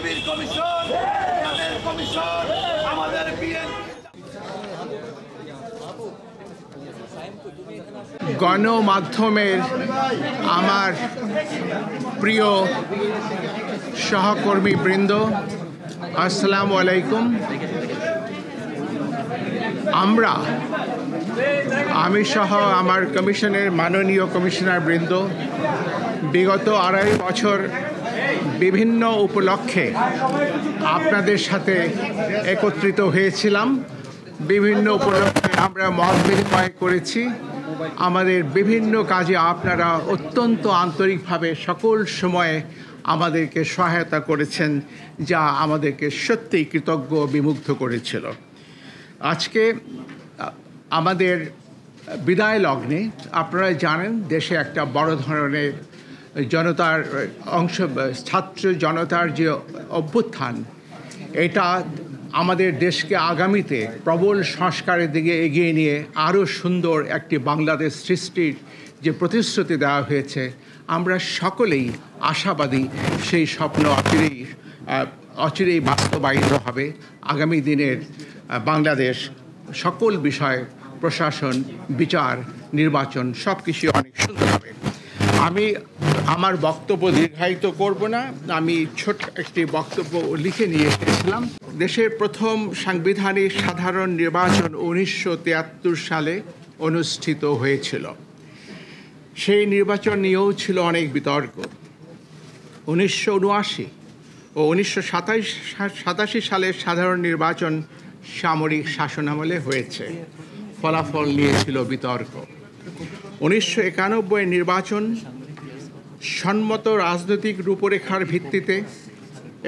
বিএনপির commission, commission আমাদের গণমাধ্যমের আমার প্রিয় সহকর্মী বৃন্দ, আসসালামু আলাইকুম। আমি সহ আমার কমিশনের মাননীয় কমিশনার বৃন্দ বিগত 2.5 বছর বিভিন্ন উপলক্ষে আপনাদের সাথে একত্রিত হয়েছিলাম। বিভিন্ন উপলক্ষে আমরা মত বিনিময় করেছি। আমাদের বিভিন্ন কাজে আপনারা অত্যন্ত আন্তরিকভাবে সকল সময়ে আমাদেরকে সহায়তা করেছেন, যা আমাদেরকে সত্যিই কৃতজ্ঞ বিমুগ্ধ করেছিল। আজকে আমাদের বিদায় লগ্নে আপনারা জানেন দেশে একটা বড় ধরনের জনতার ছাত্র জনতার যে অভ্যুত্থান, এটা আমাদের দেশকে আগামীতে প্রবল সংস্কারের দিকে এগিয়ে নিয়ে আরও সুন্দর একটি বাংলাদেশ সৃষ্টির যে প্রতিশ্রুতি দেওয়া হয়েছে, আমরা সকলেই আশাবাদী সেই স্বপ্ন অচিরেই বাস্তবায়িত হবে। আগামী দিনের বাংলাদেশ সকল বিষয়, প্রশাসন, বিচার, নির্বাচন সব কিছু অনেক সুন্দর হবে। আমি আমার বক্তব্য দীর্ঘায়িত করব না। আমি ছোট একটি বক্তব্য লিখে নিয়ে এসেছিলাম। দেশের প্রথম সাংবিধানিক সাধারণ নির্বাচন 1973 সালে অনুষ্ঠিত হয়েছিল। সেই নির্বাচন নিয়েও ছিল অনেক বিতর্ক। 1979 ও 1987 সালের সাধারণ নির্বাচন সামরিক শাসনামলে হয়েছে। ফলাফল নিয়েছিল বিতর্ক। 1991 নির্বাচন সম্মত রাজনৈতিক রূপরেখার ভিত্তিতে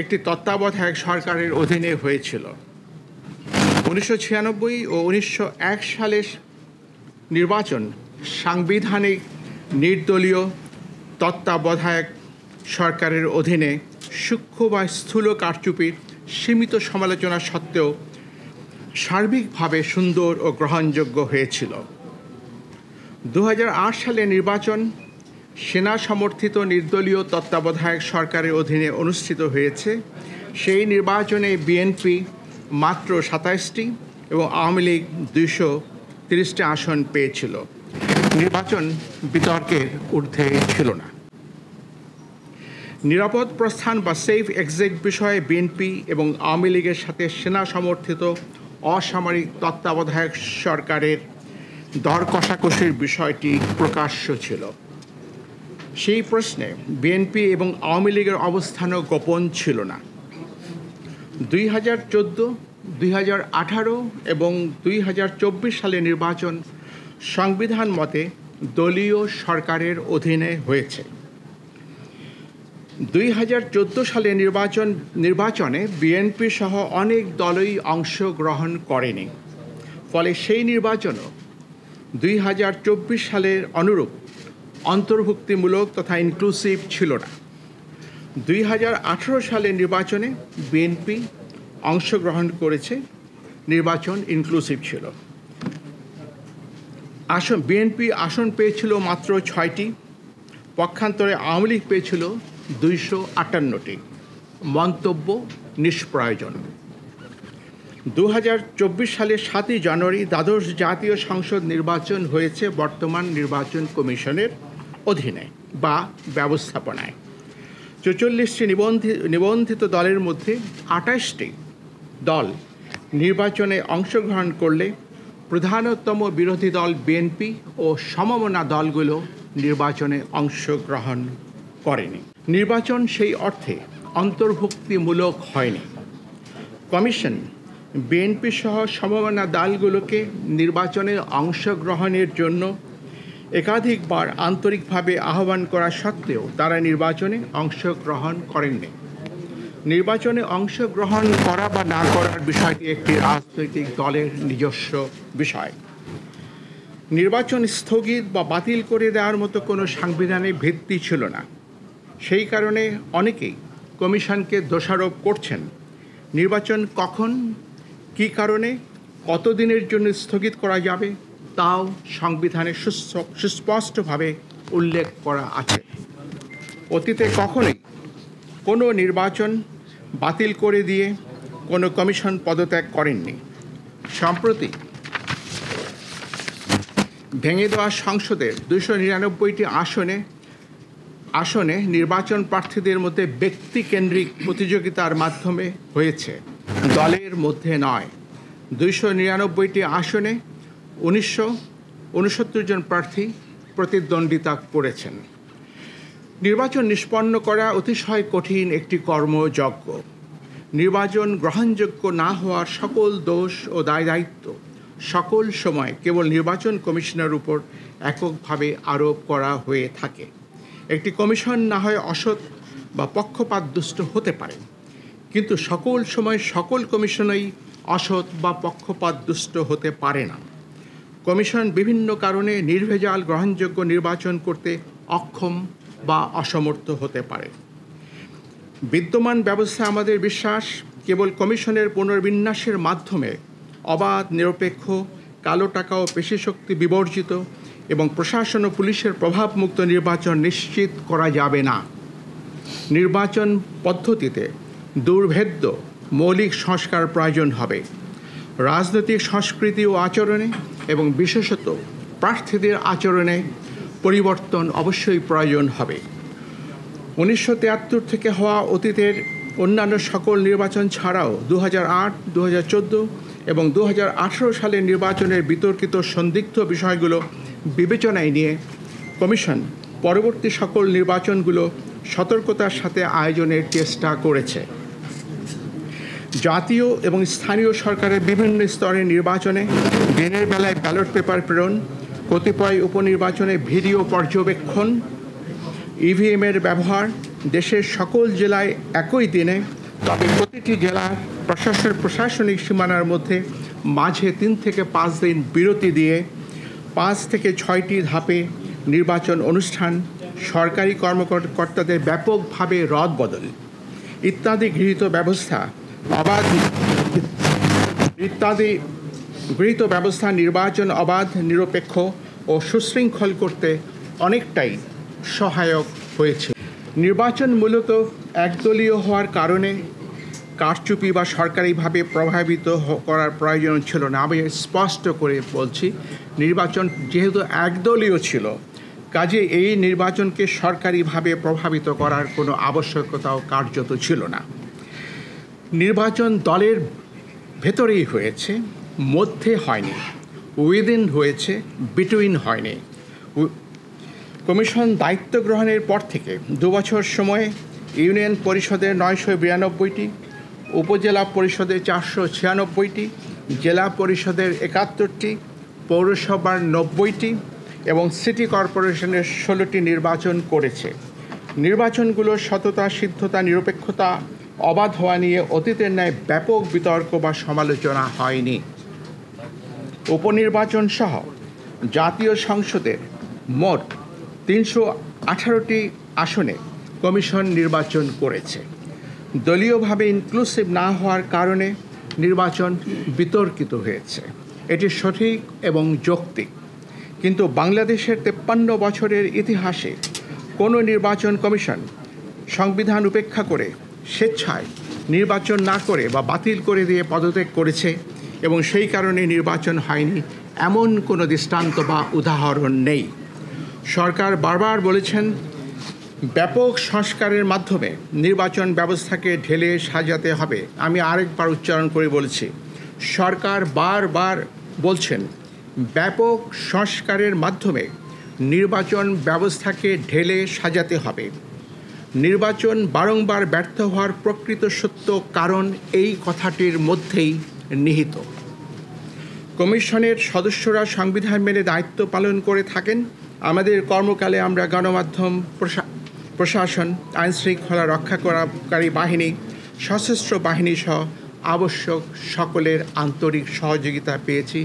একটি তত্ত্বাবধায়ক সরকারের অধীনে হয়েছিল। 1996 ও 1901 সালের নির্বাচন সাংবিধানিক নির্দলীয় তত্ত্বাবধায়ক সরকারের অধীনে সূক্ষ্ম বা স্থূল কারচুপির সীমিত সমালোচনা সত্ত্বেও সার্বিকভাবে সুন্দর ও গ্রহণযোগ্য হয়েছিল। 2008 সালে নির্বাচন সেনা সমর্থিত নির্দলীয় তত্ত্বাবধায়ক সরকারের অধীনে অনুষ্ঠিত হয়েছে। সেই নির্বাচনে বিএনপি মাত্র 27টি এবং আওয়ামী লীগ 230টি আসন পেয়েছিল। নির্বাচন বিতর্কের ঊর্ধ্বে ছিল না। নিরাপদ প্রস্থান বা সেফ এক্সিট বিষয়ে বিএনপি এবং আওয়ামী লীগের সাথে সেনা সমর্থিত অসামরিক তত্ত্বাবধায়ক সরকারের দর কষাকষির বিষয়টি প্রকাশ্য ছিল। সেই প্রশ্নে বিএনপি এবং আওয়ামী লীগের অবস্থানও গোপন ছিল না। 2014, 2018 এবং 2024 সালে নির্বাচন সংবিধান মতে দলীয় সরকারের অধীনে হয়েছে। 2014 সালে নির্বাচনে বিএনপি সহ অনেক দলই অংশগ্রহণ করেনি। ফলে সেই নির্বাচনও 2024 সালের অনুরূপ অন্তর্ভুক্তিমূলক তথা ইনক্লুসিভ ছিল না। 2018 সালের নির্বাচনে বিএনপি অংশগ্রহণ করেছে, নির্বাচন ইনক্লুসিভ ছিল। বিএনপি আসন পেয়েছিল মাত্র 6টি, পক্ষান্তরে আওয়ামী লীগ পেয়েছিল 258টি। মন্তব্য নিষ্প্রয়োজন। 2024 সালের 7 জানুয়ারি দ্বাদশ জাতীয় সংসদ নির্বাচন হয়েছে বর্তমান নির্বাচন কমিশনের অধীনে বা ব্যবস্থাপনায়। 44টি নিবন্ধিত দলের মধ্যে 28টি দল নির্বাচনে অংশগ্রহণ করলে প্রধানতম বিরোধী দল বিএনপি ও সমমনা দলগুলো নির্বাচনে অংশগ্রহণ করেনি। নির্বাচন সেই অর্থে অন্তর্ভুক্তিমূলক হয়নি। কমিশন বিএনপি সহ সমমনা দলগুলোকে নির্বাচনে অংশগ্রহণের জন্য একাধিকবার আন্তরিকভাবে আহ্বান করা সত্ত্বেও তারা নির্বাচনে অংশগ্রহণ করেননি। নির্বাচনে অংশগ্রহণ করা বা না করার বিষয়টি একটি রাজনৈতিক দলের নিজস্ব বিষয়। নির্বাচন স্থগিত বা বাতিল করে দেওয়ার মতো কোনো সাংবিধানিক ভিত্তি ছিল না। সেই কারণে অনেকেই কমিশনকে দোষারোপ করছেন। নির্বাচন কখন, কী কারণে, কতদিনের জন্য স্থগিত করা যাবে তাও সংবিধানে সুস্পষ্টভাবে উল্লেখ করা আছে। অতীতে কখনোই কোনো নির্বাচন বাতিল করে দিয়ে কোনো কমিশন পদত্যাগ করেননি। সম্প্রতি ভেঙে দেওয়া সংসদের 299টি আসনে নির্বাচন প্রার্থীদের মধ্যে ব্যক্তিকেন্দ্রিক প্রতিযোগিতার মাধ্যমে হয়েছে, দলের মধ্যে নয়। 299টি আসনে 1969 জন প্রার্থী প্রতিদ্বন্দ্বিতা করেছেন। নির্বাচন নিষ্পন্ন করা অতিশয় কঠিন একটি কর্মযজ্ঞ। নির্বাচন গ্রহণযোগ্য না হওয়ার সকল দোষ ও দায়িত্ব সকল সময় কেবল নির্বাচন কমিশনের উপর এককভাবে আরোপ করা হয়ে থাকে। একটি কমিশন না হয় অসৎ বা পক্ষপাতদুষ্ট হতে পারে, কিন্তু সকল সময় সকল কমিশনই অসৎ বা পক্ষপাতদুষ্ট হতে পারে না। কমিশন বিভিন্ন কারণে নির্ভেজাল গ্রহণযোগ্য নির্বাচন করতে অক্ষম বা অসমর্থ হতে পারে। বিদ্যমান ব্যবস্থা আমাদের বিশ্বাস কেবল কমিশনের পুনর্বিন্যাসের মাধ্যমে অবাধ, নিরপেক্ষ, কালো টাকা ও পেশিশক্তি বিবর্জিত এবং প্রশাসন ও পুলিশের প্রভাবমুক্ত নির্বাচন নিশ্চিত করা যাবে না। নির্বাচন পদ্ধতিতে দুর্ভেদ্য মৌলিক সংস্কার প্রয়োজন হবে। রাজনৈতিক সংস্কৃতি ও আচরণে এবং বিশেষত প্রার্থীদের আচরণে পরিবর্তন অবশ্যই প্রয়োজন হবে। 1973 থেকে হওয়া অতীতের অন্যান্য সকল নির্বাচন ছাড়াও 2008, 2014 এবং 2018 সালের নির্বাচনের বিতর্কিত সন্দিগ্ধ বিষয়গুলো বিবেচনায় নিয়ে কমিশন পরবর্তী সকল নির্বাচনগুলো সতর্কতার সাথে আয়োজনের চেষ্টা করেছে। জাতীয় এবং স্থানীয় সরকারের বিভিন্ন স্তরের নির্বাচনে দিনের বেলায় ব্যালট পেপার প্রেরণ, কতিপয় উপনির্বাচনে ভিডিও পর্যবেক্ষণ, ইভিএমের ব্যবহার, দেশের সকল জেলায় একই দিনে, তবে প্রতিটি জেলার প্রশাসনিক সীমানার মধ্যে মাঝে 3 থেকে 5 দিন বিরতি দিয়ে 5 থেকে 6টি ধাপে নির্বাচন অনুষ্ঠান, সরকারি কর্মকর্তাদের ব্যাপকভাবে রদবদল ইত্যাদি গৃহীত ব্যবস্থা নির্বাচন অবাধ, নিরপেক্ষ ও সুশৃঙ্খল করতে অনেকটাই সহায়ক হয়েছে। নির্বাচন মূলত একদলীয় হওয়ার কারণে কারচুপি বা সরকারিভাবে প্রভাবিত করার প্রয়োজন ছিল না। আমি স্পষ্ট করে বলছি, নির্বাচন যেহেতু একদলীয় ছিল, কাজে এই নির্বাচনকে সরকারিভাবে প্রভাবিত করার কোনো আবশ্যকতাও কার্যত ছিল না। নির্বাচন দলের ভেতরেই হয়েছে, মধ্যে হয়নি, উইদিন হয়েছে, বিটুইন হয়নি। কমিশন দায়িত্ব গ্রহণের পর থেকে 2 বছর সময়ে ইউনিয়ন পরিষদের 992টি, উপজেলা পরিষদের 496টি, জেলা পরিষদের 71টি, পৌরসভার 90টি এবং সিটি কর্পোরেশনের 16টি নির্বাচন করেছে। নির্বাচনগুলোর সততা, সিদ্ধতা, নিরপেক্ষতা, অবাধ হওয়া নিয়ে অতীতের ন্যায় ব্যাপক বিতর্ক বা সমালোচনা হয়নি। উপনির্বাচন সহ জাতীয় সংসদের মোট 318টি আসনে কমিশন নির্বাচন করেছে। দলীয়ভাবে ইনক্লুসিভ না হওয়ার কারণে নির্বাচন বিতর্কিত হয়েছে, এটি সঠিক এবং যৌক্তিক। কিন্তু বাংলাদেশের 53 বছরের ইতিহাসে কোনো নির্বাচন কমিশন সংবিধান উপেক্ষা করে স্বেচ্ছায় নির্বাচন না করে বা বাতিল করে দিয়ে পদত্যাগ করেছে এবং সেই কারণে নির্বাচন হয়নি এমন কোনো দৃষ্টান্ত বা উদাহরণ নেই। সরকার বারবার বলেছেন ব্যাপক সংস্কারের মাধ্যমে নির্বাচন ব্যবস্থাকে ঢেলে সাজাতে হবে। আমি আরেকবার উচ্চারণ করে বলছি, সরকার বারবার বলছেন ব্যাপক সংস্কারের মাধ্যমে নির্বাচন ব্যবস্থাকে ঢেলে সাজাতে হবে। নির্বাচন বারংবার ব্যর্থ হওয়ার প্রকৃত সত্য কারণ এই কথাটির মধ্যেই নিহিত। কমিশনের সদস্যরা সংবিধান মেনে দায়িত্ব পালন করে থাকেন। আমাদের কর্মকালে আমরা গণমাধ্যম, প্রশাসন, আইনশৃঙ্খলা রক্ষাকারী বাহিনী, সশস্ত্র বাহিনী সহ আবশ্যক সকলের আন্তরিক সহযোগিতা পেয়েছি।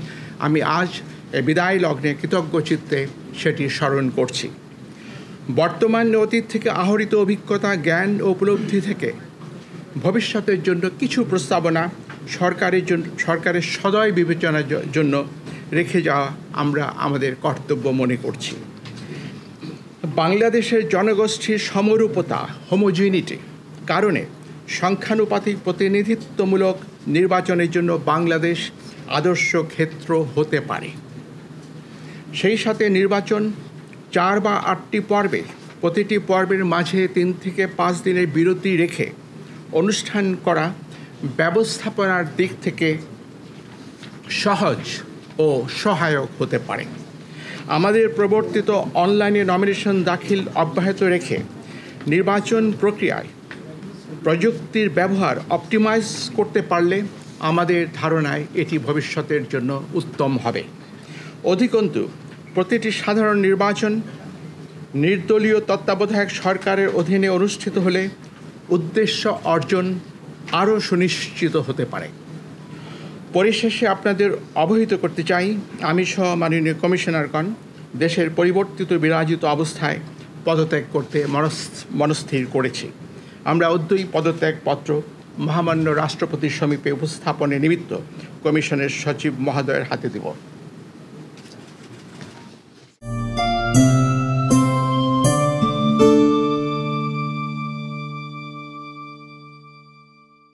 আমি আজ বিদায় লগ্নে কৃতজ্ঞ চিত্তে সেটি স্মরণ করছি। বর্তমান অতীত থেকে আহরিত অভিজ্ঞতা, জ্ঞান ও উপলব্ধি থেকে ভবিষ্যতের জন্য কিছু প্রস্তাবনা সরকারের সদয় বিবেচনার জন্য রেখে যাওয়া আমরা আমাদের কর্তব্য মনে করছি। বাংলাদেশের জনগোষ্ঠীর সমরূপতা, হোমোজিনিটি কারণে সংখ্যানুপাতিক প্রতিনিধিত্বমূলক নির্বাচনের জন্য বাংলাদেশ আদর্শ ক্ষেত্র হতে পারে। সেই সাথে নির্বাচন 4 বা 8টি পর্বে, প্রতিটি পর্বের মাঝে 3 থেকে 5 দিনের বিরতি রেখে অনুষ্ঠান করা ব্যবস্থাপনার দিক থেকে সহজ ও সহায়ক হতে পারে। আমাদের প্রবর্তিত অনলাইনে নমিনেশন দাখিল অব্যাহত রেখে নির্বাচন প্রক্রিয়ায় প্রযুক্তির ব্যবহার অপটিমাইজ করতে পারলে আমাদের ধারণায় এটি ভবিষ্যতের জন্য উত্তম হবে। অধিকন্তু প্রতিটি সাধারণ নির্বাচন নির্দলীয় তত্ত্বাবধায়ক সরকারের অধীনে অনুষ্ঠিত হলে উদ্দেশ্য অর্জন আরও সুনিশ্চিত হতে পারে। পরিশেষে আপনাদের অবহিত করতে চাই, আমি সহ মাননীয় কমিশনারগণ দেশের পরিবর্তিত বিরাজিত অবস্থায় পদত্যাগ করতে মনস্থির করেছি। আমরা অদ্যই পদত্যাগপত্র মহামান্য রাষ্ট্রপতির সমীপে উপস্থাপনের নিমিত্ত কমিশনের সচিব মহোদয়ের হাতে দেব।